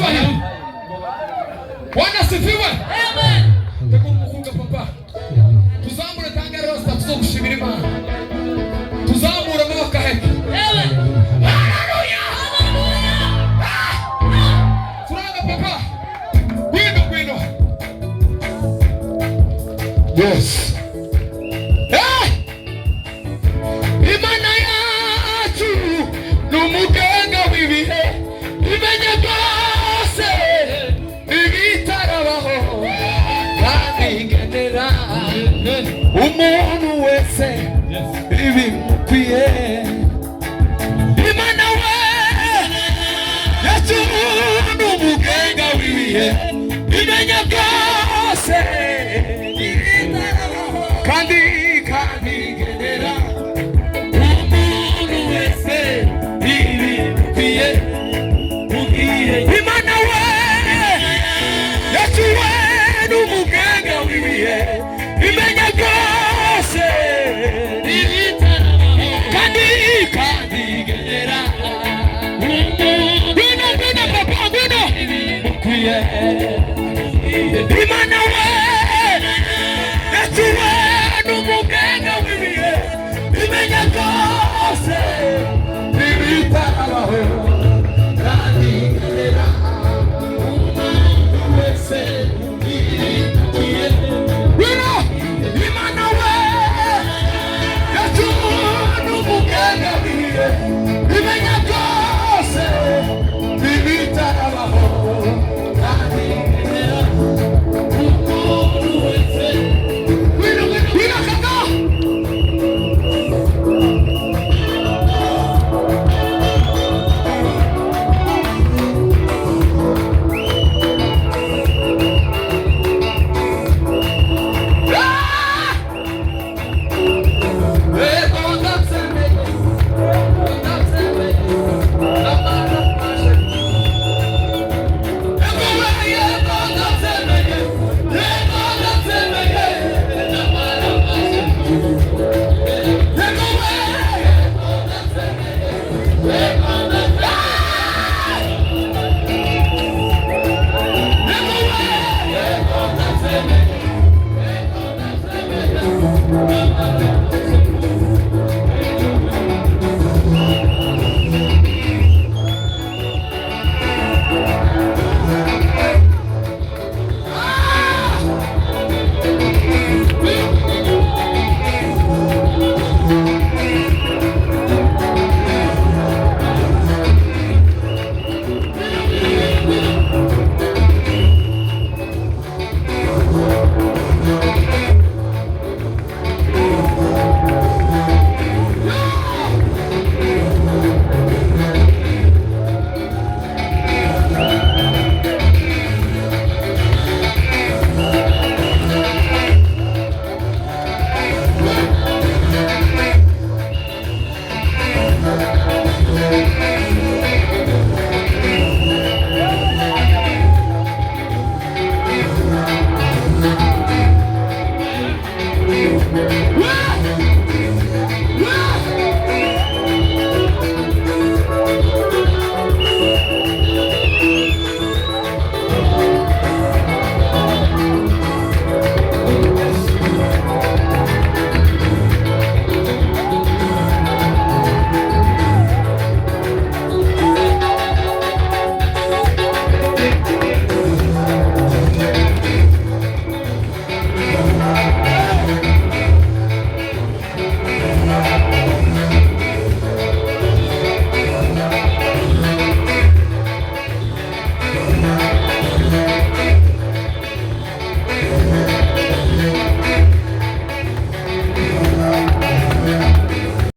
cyubahiro. Bwana asifiwe. Amen. Ndakumukunda papa. Tuzamure tanga rosta tuzogushimira Imana. Tuzamure amaboko hepfo. Amen. Haleluya. Furaga papa. Gwino. Yes. Imana yacu n'umuganga w'ibihe imenya byose ibitarabaho kandi igenera umuntu wese ibimukwiye. Imana we yacu n'umuganga w'ibihe imenya byose kandi igenera umuntu wese ibimukwiye. Imana we yacu we n'umuganga w'ibihe imenya byose kandi igenera umuntu wese ibimukwiye.